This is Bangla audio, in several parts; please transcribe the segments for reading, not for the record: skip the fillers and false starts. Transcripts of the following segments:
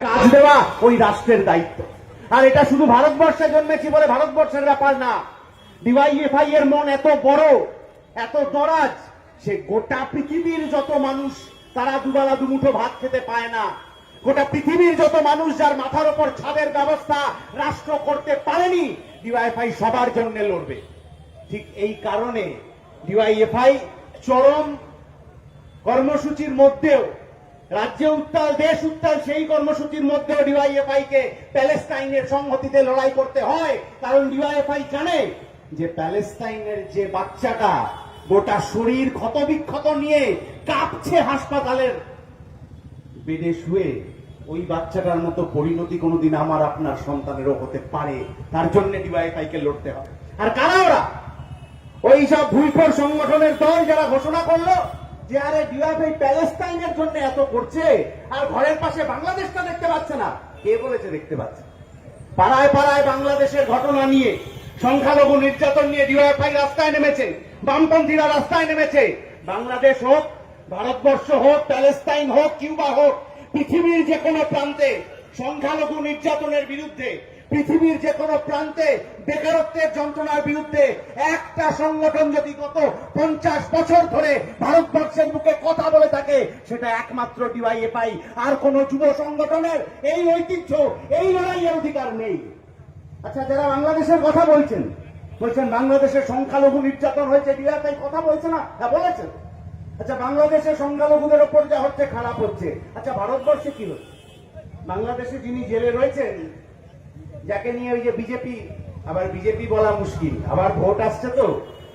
কাজ দেওয়া ওই রাষ্ট্রের দায়িত্ব। আর এটা শুধু ভারতবর্ষে জন্মেছি বলে ভারতবর্ষের ব্যাপার না। ডিওয়াইএফআই এর মন এত বড়, এত দরাজ, সে গোটা পৃথিবীর যত মানুষ তারা দুবেলা দুমুঠো ভাত খেতে পায় না, গোটা পৃথিবীর যত মানুষ যার মাথার উপর ছাদের ব্যবস্থা রাষ্ট্র করতে পারেনি, ডিওয়াইএফআই সবার জন্য লড়বে। ঠিক এই কারণে ডিওয়াইএফআই চরম কর্মসূচির মধ্যেও, রাজ্যে উত্তাল দেশ উত্তাল, সেই কর্মসূচির মধ্যেও ডিওয়াইএফআই কে প্যালেস্টাইনের সংহতিতে লড়াই করতে হয়। কারণ ডিওয়াইএফআই জানে যে প্যালেস্টাইনের যে বাচ্চাটা গোটা শরীর ক্ষতবিক্ষত নিয়ে কাঁপছে হাসপাতালের বেডে শুয়ে, ওই বাচ্চাটার মতো পরিণতি কোনোদিন আমার আপনার সন্তানেরও হতে পারে। তার জন্য ডিওয়াইএফআই কে লড়তে হবে। আর কারা ওরা? ওই সব ভুইখোর সংগঠনের দল যারা ঘোষণা করলো যে আরে ডিওয়াইএফআই প্যালেস্টাইনের জন্য এত করছে আর ঘরের পাশে বাংলাদেশটা দেখতে পাচ্ছে না। কে বলেছে দেখতে পাচ্ছে? পাড়ায় পাড়ায় বাংলাদেশের ঘটনা নিয়ে, সংখ্যালঘু নির্যাতন নিয়ে ডিওয়াইএফআই রাস্তায় নেমেছে, বামপন্থীরা রাস্তায় নেমেছে। বাংলাদেশ হোক, ভারতবর্ষ হোক, প্যালেস্টাইন হোক, কিউবা হোক, পৃথিবীর যে কোনো প্রান্তে সংখ্যালঘু নির্যাতনের বিরুদ্ধে, পৃথিবীর যে কোনো প্রান্তে বেকারত্বের যন্ত্রণার বিরুদ্ধে একটা সংগঠন যদি গত 50 বছর ধরে ভারতবর্ষের বুকে কথা বলে থাকে, সেটা একমাত্র ডিওয়াইএফআই। আর কোন যুব সংগঠনের এই ঐতিহ্য, এই লড়াইয়ের অধিকার নেই। আচ্ছা, যারা বাংলাদেশের কথা বলছেন বাংলাদেশের সংখ্যালঘু নির্যাতন হয়েছে, ডিওয়াইএফআই কথা বলছে না? হ্যাঁ, বলেছেন। আচ্ছা, বাংলাদেশের সংখ্যালঘুদের ওপর যা হচ্ছে খারাপ হচ্ছে। আচ্ছা, ভারতবর্ষে কি হচ্ছে? বাংলাদেশে যিনি জেলে রয়েছেন, যাকে নিয়ে ওই যে বিজেপি, আবার বিজেপি বলা মুশকিল, আবার ভোট আসছে তো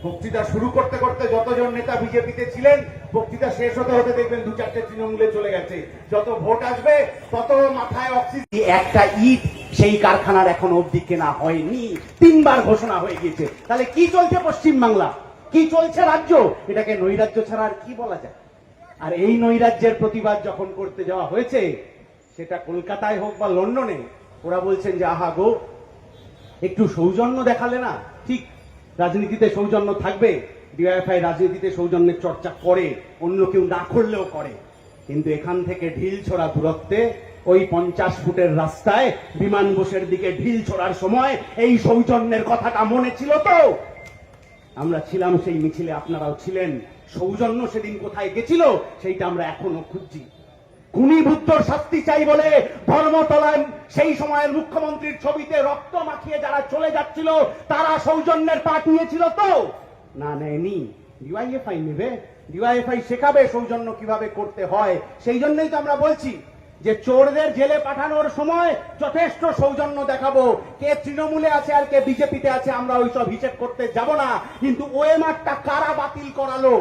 বক্তৃতা শুরু করতে করতে যতজন নেতা বিজেপিতে ছিলেন, বক্তৃতা শেষ হতে হতে দেখবেন 2-4টে তৃণমূলে চলে গেছে। যত ভোট আসবে তত মাথায় অক্সিজেন। একটা ইট সেই কারখানার এখন অবধি কেনা হয়নি, 3 বার ঘোষণা হয়ে গিয়েছে। তাহলে কি চলছে পশ্চিম বাংলা, কি চলছে রাজ্য? এটাকে নৈরাজ্য ছাড়া আর কি বলা যায়? আর এই নৈরাজ্যের প্রতিবাদ যখন করতে যাওয়া হয়েছে, সেটা কলকাতায় হোক বা লন্ডনে, ওরা বলছেন যে আহা গো, একটু সৌজন্য দেখালে না। ঠিক, রাজনীতিতে সৌজন্য থাকবে। ডিওয়াইএফআই রাজনীতিতে সৌজন্যের চর্চা করে, অন্য কেউ না করলেও করে। কিন্তু এখান থেকে ঢিল ছোড়া দূরত্বে ওই 50 ফুটের রাস্তায় বিমান বোসের দিকে ঢিল ছোড়ার সময় এই সৌজন্যের কথাটা মনে ছিল তো? আমরা ছিলাম সেই মিছিলে, আপনারাও ছিলেন। সৌজন্য সেদিন কোথায় গেছিল সেইটা আমরা এখনো খুঁজছি। খুনি বুদ্ধর শাস্তি চাই বলে ধর্মতলায় সেই সময়ের মুখ্যমন্ত্রীর ছবিতে রক্ত মাখিয়ে যারা চলে যাচ্ছিল, তারা সৌজন্যের পাঠ নিয়েছিল তো? না, নেয়নি। ডিওয়াইএফআই নেবে, ডিওয়াইএফআই শেখাবে সৌজন্য কিভাবে করতে হয়। সেই জন্যই তো আমরা বলছি যে চোরদের জেলে পাঠানোর সময় যথেষ্ট সৌজন্য দেখাবো। কে তৃণমূলে আছে আর কে বিজেপিতে আছে আমরা ওইসব হিসেব করতে যাব না। কিন্তু ওএমআরটা কারা বাতিল করালো,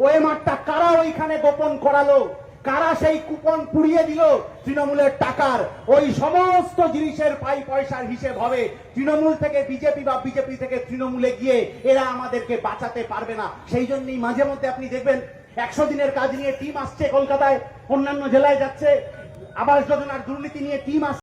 ওএমআরটা কারা ওইখানে গোপন করালো, কারা সেই কুপন পুড়িয়ে দিল তৃণমূলের টাকার, ওই সমস্ত জিনিসের পয়সার হিসেব হবে। তৃণমূল থেকে বিজেপি বা বিজেপি থেকে তৃণমূলে গিয়ে এরা আমাদেরকে বাঁচাতে পারবে না। সেই জন্যই মাঝে মধ্যে আপনি দেখবেন 100 দিনের কাজ নিয়ে টিম আসছে কলকাতায়, অন্যান্য জেলায় যাচ্ছে, আবাস যোজনার দুর্নীতি নিয়ে টিম আসছে।